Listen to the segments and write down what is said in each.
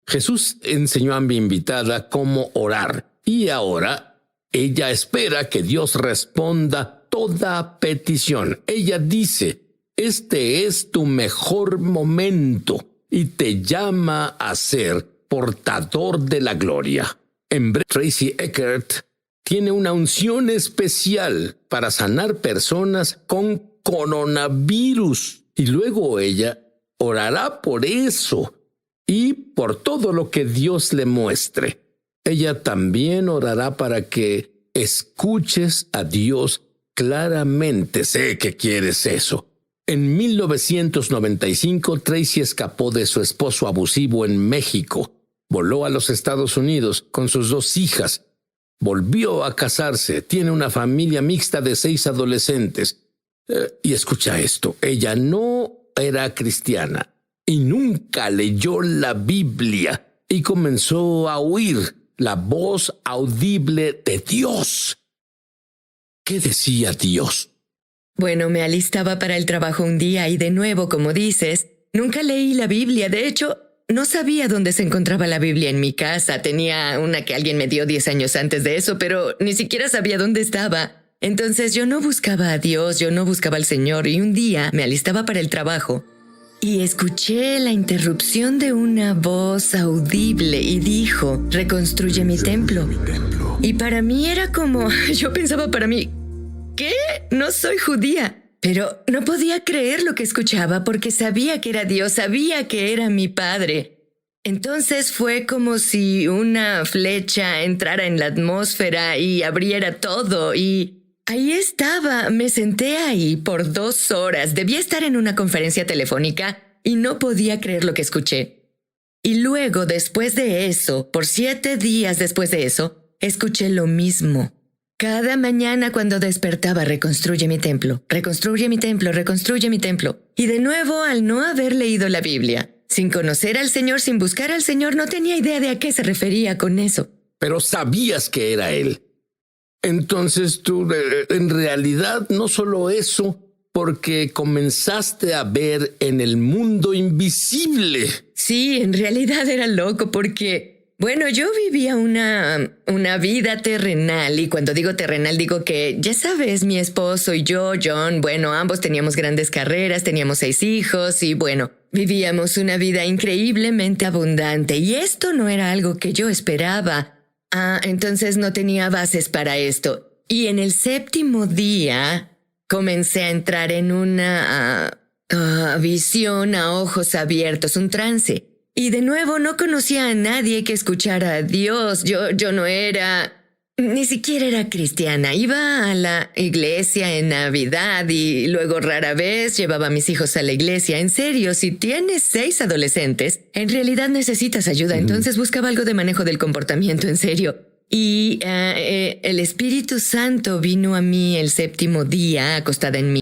Jesús enseñó a mi invitada cómo orar y ahora ella espera que Dios responda toda petición. Ella dice, este es tu mejor momento y te llama a ser portador de la gloria. En breve, Tracy Eckert tiene una unción especial para sanar personas con coronavirus y luego ella orará por eso y por todo lo que Dios le muestre. Ella también orará para que escuches a Dios claramente. Sé que quieres eso. En 1995, Tracy escapó de su esposo abusivo en México. Voló a los Estados Unidos con sus 2 hijas. Volvió a casarse. Tiene una familia mixta de 6 adolescentes. Y escucha esto. Ella no era cristiana y nunca leyó la Biblia y comenzó a oír la voz audible de Dios. ¿Qué decía Dios? Bueno, me alistaba para el trabajo un día y de nuevo, como dices, nunca leí la Biblia. De hecho, no sabía dónde se encontraba la Biblia en mi casa. Tenía una que alguien me dio 10 años antes de eso, pero ni siquiera sabía dónde estaba. Entonces yo no buscaba a Dios, yo no buscaba al Señor y un día me alistaba para el trabajo y escuché la interrupción de una voz audible y dijo, reconstruye mi templo. Y para mí era como, yo pensaba para mí, ¿qué? No soy judía. Pero no podía creer lo que escuchaba porque sabía que era Dios, sabía que era mi Padre. Entonces fue como si una flecha entrara en la atmósfera y abriera todo y ahí estaba, me senté ahí por 2 horas. Debía estar en una conferencia telefónica y no podía creer lo que escuché. Y luego, después de eso, por 7 días después de eso, escuché lo mismo. Cada mañana cuando despertaba, reconstruye mi templo, reconstruye mi templo, reconstruye mi templo. Y de nuevo, al no haber leído la Biblia, sin conocer al Señor, sin buscar al Señor, no tenía idea de a qué se refería con eso. Pero sabías que era Él. Entonces tú, en realidad, no solo eso, porque comenzaste a ver en el mundo invisible. Sí, en realidad era loco porque, bueno, yo vivía una vida terrenal y cuando digo terrenal digo que, ya sabes, mi esposo y yo, John, bueno, ambos teníamos grandes carreras, teníamos 6 hijos y bueno, vivíamos una vida increíblemente abundante y esto no era algo que yo esperaba. Entonces no tenía bases para esto. Y en el 7º día comencé a entrar en una visión a ojos abiertos, un trance. Y de nuevo no conocía a nadie que escuchara a Dios. Yo no era, ni siquiera era cristiana. Iba a la iglesia en Navidad y luego rara vez llevaba a mis hijos a la iglesia. En serio, si tienes 6 adolescentes, en realidad necesitas ayuda. Entonces buscaba algo de manejo del comportamiento, en serio. Y el Espíritu Santo vino a mí el 7º día, acostada en mí.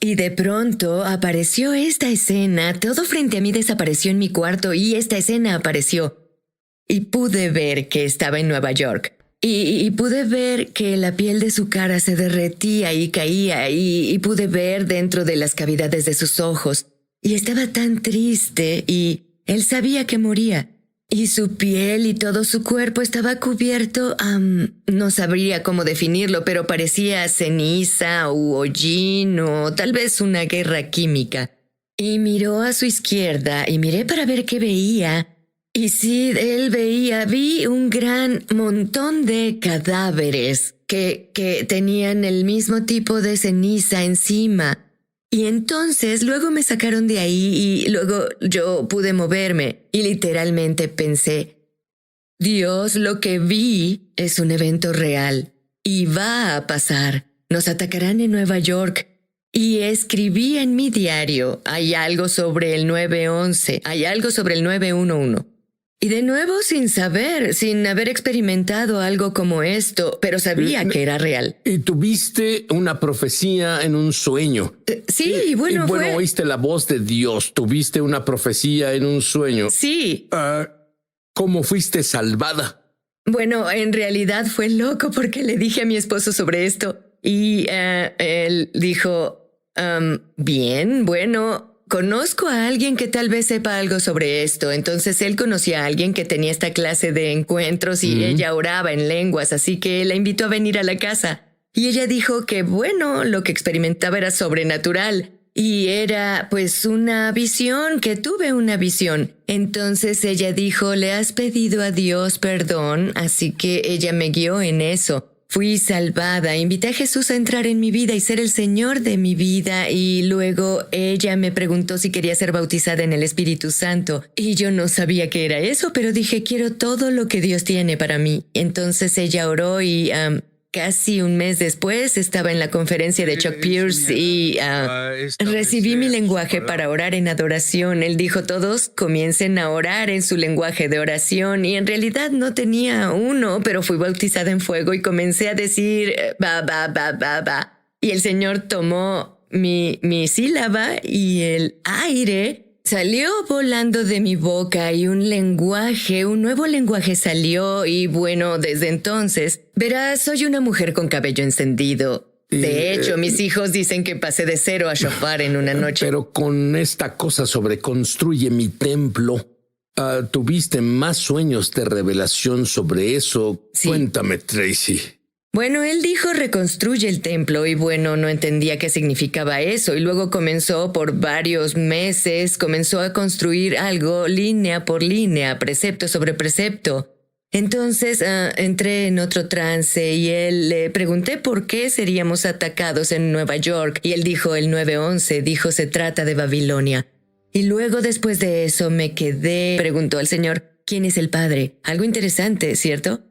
Y de pronto apareció esta escena, todo frente a mí desapareció en mi cuarto y esta escena apareció. Y pude ver que estaba en Nueva York. Y pude ver que la piel de su cara se derretía y caía y pude ver dentro de las cavidades de sus ojos. Y estaba tan triste y él sabía que moría. Y su piel y todo su cuerpo estaba cubierto, no sabría cómo definirlo, pero parecía ceniza u hollín o tal vez una guerra química. Y miró a su izquierda y miré para ver qué veía. Y sí, vi un gran montón de cadáveres que tenían el mismo tipo de ceniza encima. Y entonces luego me sacaron de ahí y luego yo pude moverme y literalmente pensé, Dios, lo que vi es un evento real y va a pasar. Nos atacarán en Nueva York. Y escribí en mi diario, hay algo sobre el 9/11, hay algo sobre el 9/11. Y de nuevo sin haber experimentado algo como esto, pero sabía que era real. Y tuviste una profecía en un sueño. Sí, bueno, fue... oíste la voz de Dios, tuviste una profecía en un sueño. Sí. ¿Cómo fuiste salvada? Bueno, en realidad fue loco porque le dije a mi esposo sobre esto y él dijo, bien, bueno... conozco a alguien que tal vez sepa algo sobre esto. Entonces él conocía a alguien que tenía esta clase de encuentros y ella oraba en lenguas, así que la invitó a venir a la casa. Y ella dijo que, bueno, lo que experimentaba era sobrenatural. Y era, pues, una visión, que tuve una visión. Entonces ella dijo, le has pedido a Dios perdón, así que ella me guió en eso. Fui salvada, invité a Jesús a entrar en mi vida y ser el Señor de mi vida, y luego ella me preguntó si quería ser bautizada en el Espíritu Santo. Y yo no sabía qué era eso, pero dije, quiero todo lo que Dios tiene para mí. Entonces ella oró y casi un mes después estaba en la conferencia de Chuck Pierce y recibí mi lenguaje para orar en adoración. Él dijo, todos comiencen a orar en su lenguaje de oración, y en realidad no tenía uno, pero fui bautizada en fuego y comencé a decir ba, ba, ba, ba, ba. Y el Señor tomó mi sílaba y el aire salió volando de mi boca y un nuevo lenguaje salió, y bueno, desde entonces, verás, soy una mujer con cabello encendido. De hecho, mis hijos dicen que pasé de 0 a shofar en una noche. Pero con esta cosa sobre construye mi templo, ¿tuviste más sueños de revelación sobre eso? Sí. Cuéntame, Tracy. Bueno, él dijo reconstruye el templo, y bueno, no entendía qué significaba eso, y luego comenzó por varios meses, comenzó a construir algo línea por línea, precepto sobre precepto. Entonces entré en otro trance y le pregunté por qué seríamos atacados en Nueva York, y él dijo el 9/11, dijo se trata de Babilonia. Y luego después de eso me quedé, preguntó al Señor, ¿quién es el Padre? Algo interesante, ¿cierto?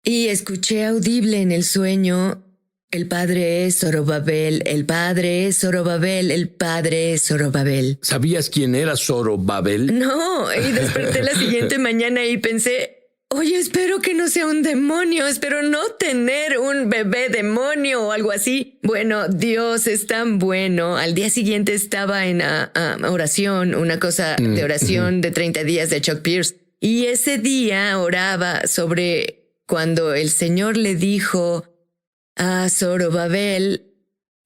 Y escuché audible en el sueño, el Padre es Zorobabel, el Padre es Zorobabel, el Padre es Zorobabel. ¿Sabías quién era Zorobabel? No, y desperté la siguiente mañana y pensé, oye, espero que no sea un demonio, espero no tener un bebé demonio o algo así. Bueno, Dios es tan bueno. Al día siguiente estaba en oración, una cosa de oración de 30 días de Chuck Pierce. Y ese día oraba sobre cuando el Señor le dijo a Zorobabel,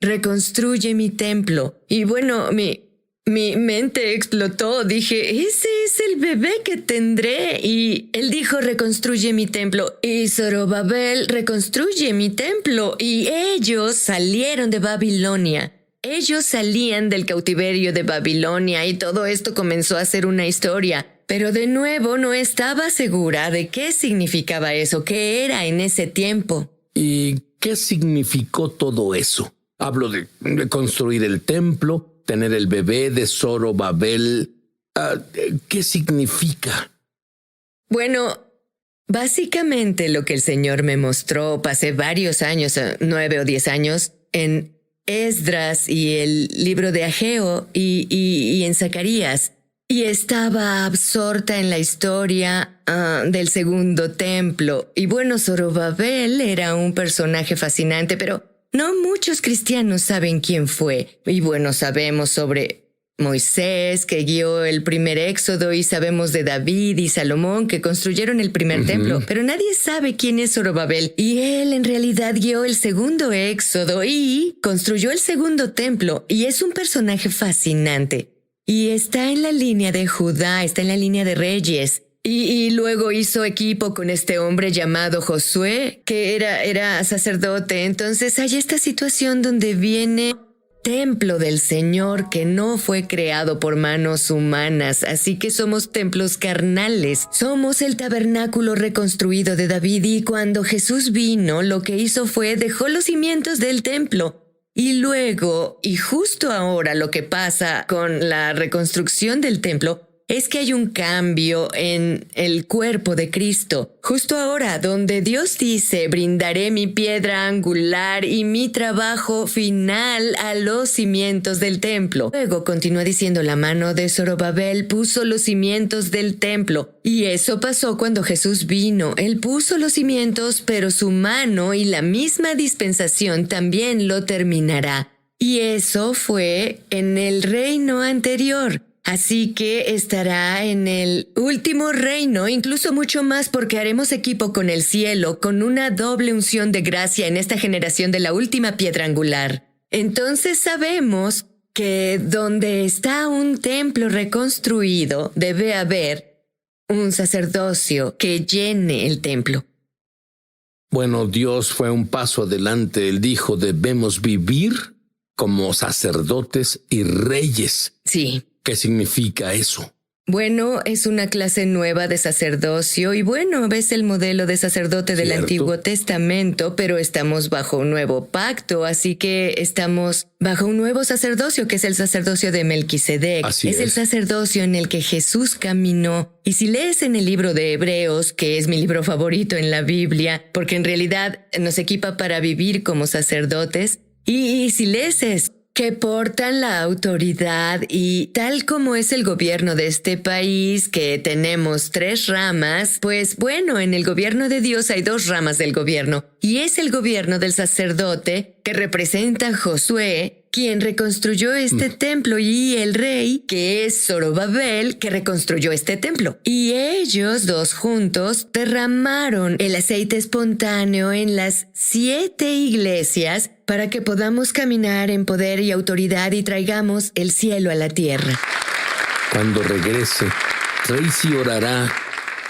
reconstruye mi templo. Y bueno, mi mente explotó. Dije, ese es el bebé que tendré. Y él dijo, reconstruye mi templo. Y Zorobabel, reconstruye mi templo. Y ellos salieron de Babilonia. Ellos salían del cautiverio de Babilonia, y todo esto comenzó a ser una historia. Pero de nuevo no estaba segura de qué significaba eso, qué era en ese tiempo. ¿Y qué significó todo eso? Hablo de construir el templo, tener el bebé de Zorobabel. ¿Qué significa? Bueno, básicamente lo que el Señor me mostró, pasé varios años, 9 o 10 años, en Esdras y el libro de Ageo y en Zacarías. Y estaba absorta en la historia del segundo templo. Y bueno, Zorobabel era un personaje fascinante, pero no muchos cristianos saben quién fue. Y bueno, sabemos sobre Moisés, que guió el primer éxodo, y sabemos de David y Salomón, que construyeron el primer templo. Pero nadie sabe quién es Zorobabel. Y él en realidad guió el segundo éxodo y construyó el segundo templo. Y es un personaje fascinante. Y está en la línea de Judá, está en la línea de Reyes. Y luego hizo equipo con este hombre llamado Josué, que era sacerdote. Entonces hay esta situación donde viene templo del Señor que no fue creado por manos humanas. Así que somos templos carnales. Somos el tabernáculo reconstruido de David, y cuando Jesús vino, lo que hizo fue dejó los cimientos del templo. Y luego, y justo ahora, lo que pasa con la reconstrucción del templo es que hay un cambio en el cuerpo de Cristo. Justo ahora, donde Dios dice, brindaré mi piedra angular y mi trabajo final a los cimientos del templo. Luego continúa diciendo, la mano de Zorobabel puso los cimientos del templo. Y eso pasó cuando Jesús vino. Él puso los cimientos, pero su mano y la misma dispensación también lo terminará. Y eso fue en el reino anterior. Así que estará en el último reino, incluso mucho más, porque haremos equipo con el cielo, con una doble unción de gracia en esta generación de la última piedra angular. Entonces sabemos que donde está un templo reconstruido debe haber un sacerdocio que llene el templo. Bueno, Dios fue un paso adelante. Él dijo, debemos vivir como sacerdotes y reyes. Sí. ¿Qué significa eso? Bueno, es una clase nueva de sacerdocio y bueno, ves el modelo de sacerdote del ¿Cierto? Antiguo Testamento, pero estamos bajo un nuevo pacto, así que estamos bajo un nuevo sacerdocio que es el sacerdocio de Melquisedec. Así es el es. sacerdocio en el que Jesús caminó. Y si lees en el libro de Hebreos, que es mi libro favorito en la Biblia, porque en realidad nos equipa para vivir como sacerdotes, y si lees eso, que portan la autoridad y tal como es el gobierno de este país, que tenemos 3 ramas, pues bueno, en el gobierno de Dios hay 2 ramas del gobierno, y es el gobierno del sacerdote que representa a Josué, quien reconstruyó este templo, y el rey, que es Zorobabel, que reconstruyó este templo. Y ellos 2 juntos derramaron el aceite espontáneo en las 7 iglesias para que podamos caminar en poder y autoridad y traigamos el cielo a la tierra. Cuando regrese, Tracy orará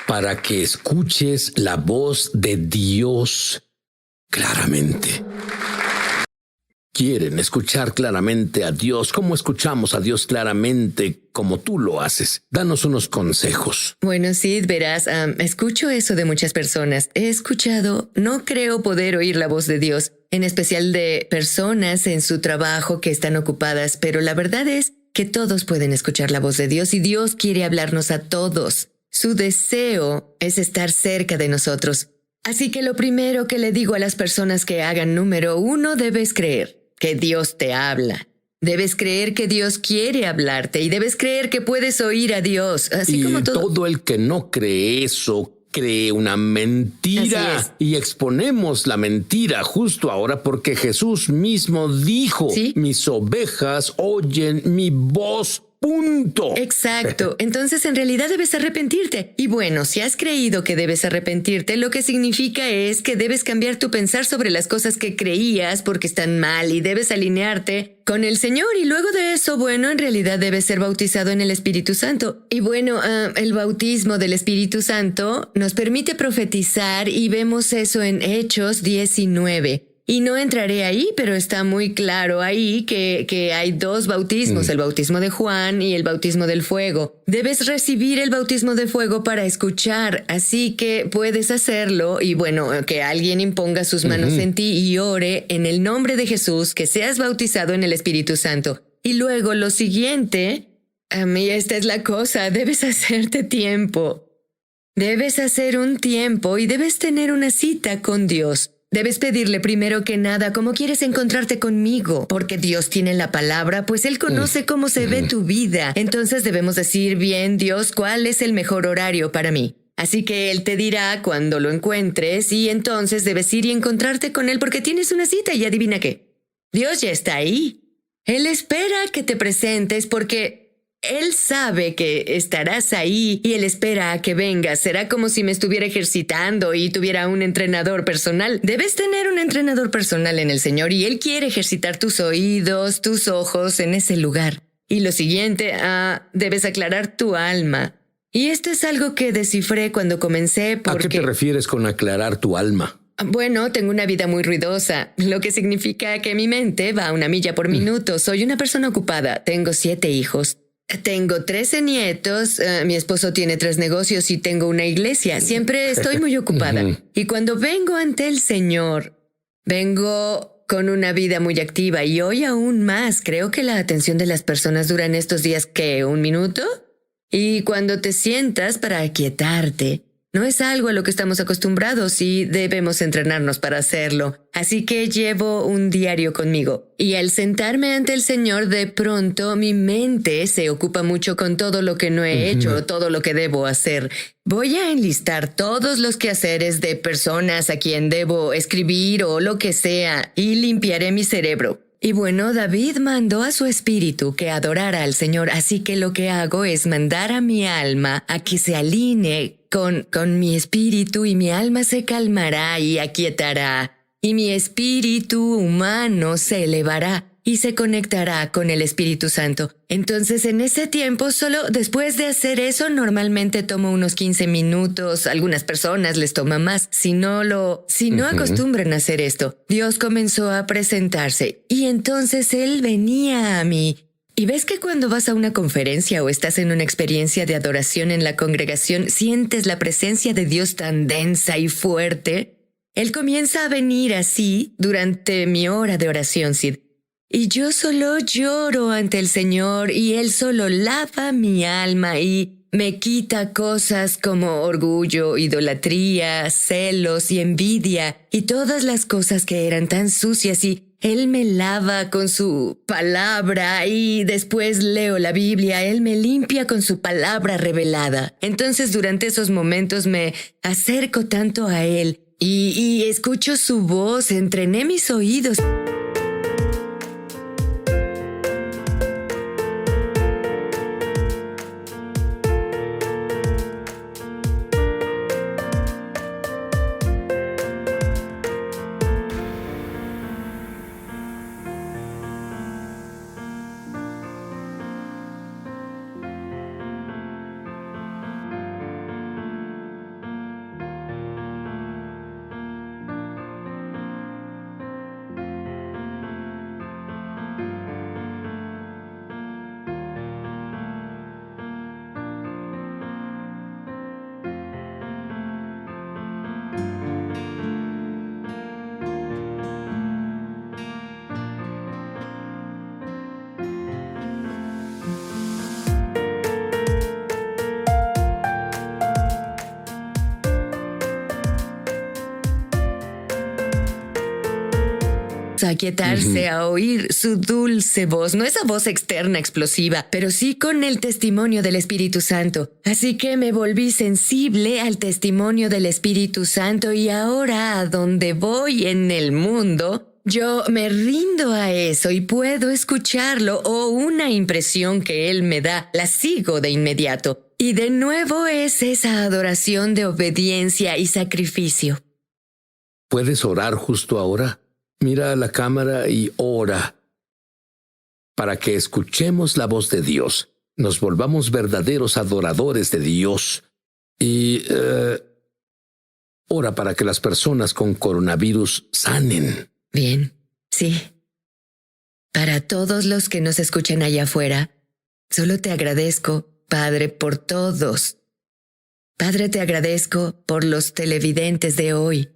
para que escuches la voz de Dios claramente. ¿Quieren escuchar claramente a Dios? ¿Cómo escuchamos a Dios claramente como tú lo haces? Danos unos consejos. Bueno, Sid, verás, escucho eso de muchas personas. He escuchado, no creo poder oír la voz de Dios, en especial de personas en su trabajo que están ocupadas, pero la verdad es que todos pueden escuchar la voz de Dios y Dios quiere hablarnos a todos. Su deseo es estar cerca de nosotros. Así que lo primero que le digo a las personas que hagan, número 1, debes creer que Dios te habla. Debes creer que Dios quiere hablarte y debes creer que puedes oír a Dios, así y como todo el que no cree eso, cree una mentira. Así Y exponemos la mentira justo ahora porque Jesús mismo dijo, ¿Sí? mis ovejas oyen mi voz. Punto. Exacto. Entonces, en realidad debes arrepentirte. Y bueno, si has creído que debes arrepentirte, lo que significa es que debes cambiar tu pensar sobre las cosas que creías porque están mal y debes alinearte con el Señor. Y luego de eso, bueno, en realidad debes ser bautizado en el Espíritu Santo. Y bueno, el bautismo del Espíritu Santo nos permite profetizar y vemos eso en Hechos 19. Y no entraré ahí, pero está muy claro ahí que hay 2 bautismos, el bautismo de Juan y el bautismo del fuego. Debes recibir el bautismo de fuego para escuchar, así que puedes hacerlo y bueno, que alguien imponga sus manos en ti y ore en el nombre de Jesús, que seas bautizado en el Espíritu Santo. Y luego lo siguiente, a mí esta es la cosa, debes hacerte tiempo. Debes hacer un tiempo y debes tener una cita con Dios. Debes pedirle primero que nada cómo quieres encontrarte conmigo, porque Dios tiene la palabra, pues Él conoce cómo se ve tu vida. Entonces debemos decir, bien, Dios, ¿cuál es el mejor horario para mí? Así que Él te dirá cuando lo encuentres y entonces debes ir y encontrarte con Él porque tienes una cita y adivina qué. Dios ya está ahí. Él espera que te presentes porque Él sabe que estarás ahí y Él espera a que vengas. Será como si me estuviera ejercitando y tuviera un entrenador personal. Debes tener un entrenador personal en el Señor y Él quiere ejercitar tus oídos, tus ojos en ese lugar. Y lo siguiente, debes aclarar tu alma. Y esto es algo que descifré cuando comencé porque... ¿A qué te refieres con aclarar tu alma? Bueno, tengo una vida muy ruidosa, lo que significa que mi mente va a 1 milla por minuto. Soy una persona ocupada, tengo 7 hijos. Tengo 13 nietos, mi esposo tiene 3 negocios y tengo una iglesia. Siempre estoy muy ocupada. Y cuando vengo ante el Señor, vengo con una vida muy activa y hoy aún más. Creo que la atención de las personas dura en estos días, ¿qué? ¿1 minuto? Y cuando te sientas para aquietarte, no es algo a lo que estamos acostumbrados y debemos entrenarnos para hacerlo. Así que llevo un diario conmigo. Y al sentarme ante el Señor, de pronto mi mente se ocupa mucho con todo lo que no he hecho, todo lo que debo hacer. Voy a enlistar todos los quehaceres de personas a quien debo escribir o lo que sea y limpiaré mi cerebro. Y bueno, David mandó a su espíritu que adorara al Señor, así que lo que hago es mandar a mi alma a que se alinee con mi espíritu y mi alma se calmará y aquietará. Y mi espíritu humano se elevará. y se conectará con el Espíritu Santo. Entonces, en ese tiempo, solo después de hacer eso, normalmente tomo unos 15 minutos. Algunas personas les toma más. Si no acostumbran a hacer esto, Dios comenzó a presentarse y entonces Él venía a mí. Y ves que cuando vas a una conferencia o estás en una experiencia de adoración en la congregación, sientes la presencia de Dios tan densa y fuerte. Él comienza a venir así durante mi hora de oración, Sid. Y yo solo lloro ante el Señor y Él solo lava mi alma y me quita cosas como orgullo, idolatría, celos y envidia y todas las cosas que eran tan sucias y Él me lava con su palabra y después leo la Biblia. Él me limpia con su palabra revelada. Entonces durante esos momentos me acerco tanto a Él y escucho su voz, entrené mis oídos. A aquietarse, a oír su dulce voz, no esa voz externa explosiva, pero sí con el testimonio del Espíritu Santo. Así que me volví sensible al testimonio del Espíritu Santo y ahora a donde voy en el mundo, yo me rindo a eso y puedo escucharlo o una impresión que Él me da, la sigo de inmediato. Y de nuevo es esa adoración de obediencia y sacrificio. ¿Puedes orar justo ahora? Mira a la cámara y ora para que escuchemos la voz de Dios, nos volvamos verdaderos adoradores de Dios y ora para que las personas con coronavirus sanen. Bien, sí. Para todos los que nos escuchan allá afuera, solo te agradezco, Padre, por todos. Padre, te agradezco por los televidentes de hoy.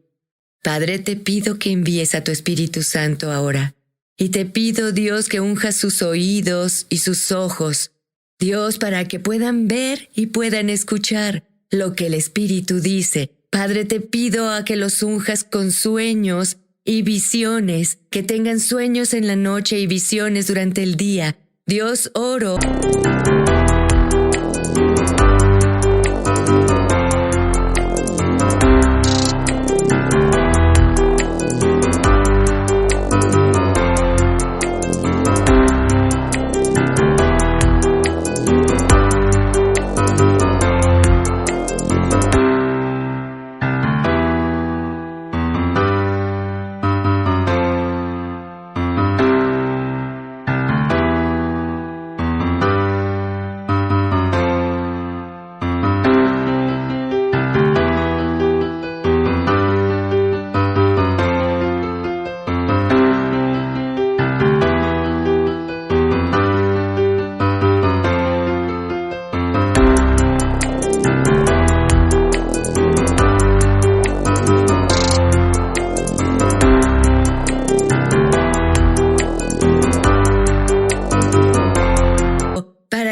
Padre, te pido que envíes a tu Espíritu Santo ahora. Y te pido, Dios, que unjas sus oídos y sus ojos. Dios, para que puedan ver y puedan escuchar lo que el Espíritu dice. Padre, te pido a que los unjas con sueños y visiones, que tengan sueños en la noche y visiones durante el día. Dios, oro.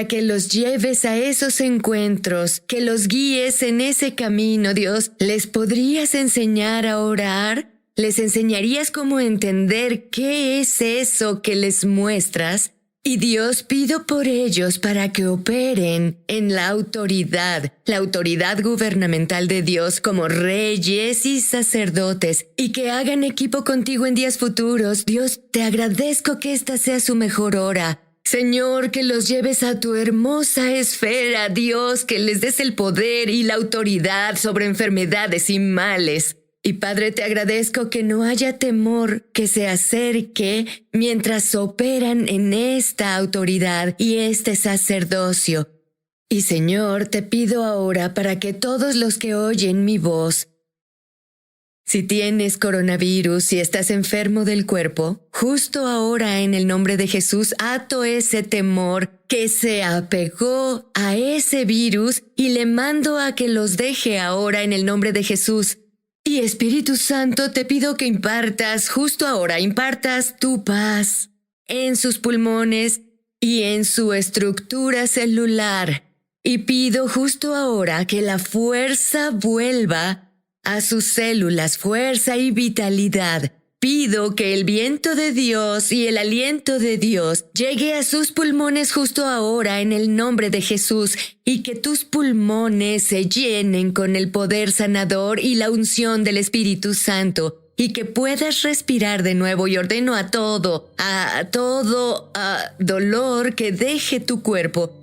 Que los lleves a esos encuentros, que los guíes en ese camino, Dios. ¿Les podrías enseñar a orar? ¿Les enseñarías cómo entender qué es eso que les muestras? Y Dios, pido por ellos para que operen en la autoridad gubernamental de Dios como reyes y sacerdotes, y que hagan equipo contigo en días futuros. Dios, te agradezco que esta sea su mejor hora. Señor, que los lleves a tu hermosa esfera, Dios, que les des el poder y la autoridad sobre enfermedades y males. Y Padre, te agradezco que no haya temor que se acerque mientras operan en esta autoridad y este sacerdocio. Y Señor, te pido ahora para que todos los que oyen mi voz, si tienes coronavirus, si estás enfermo del cuerpo, justo ahora en el nombre de Jesús, ato ese temor que se apegó a ese virus y le mando a que los deje ahora en el nombre de Jesús. Y Espíritu Santo, te pido que impartas justo ahora, impartas tu paz en sus pulmones y en su estructura celular. Y pido justo ahora que la fuerza vuelva a sus células, fuerza y vitalidad. Pido que el viento de Dios y el aliento de Dios llegue a sus pulmones justo ahora en el nombre de Jesús y que tus pulmones se llenen con el poder sanador y la unción del Espíritu Santo y que puedas respirar de nuevo, y ordeno a todo dolor que deje tu cuerpo.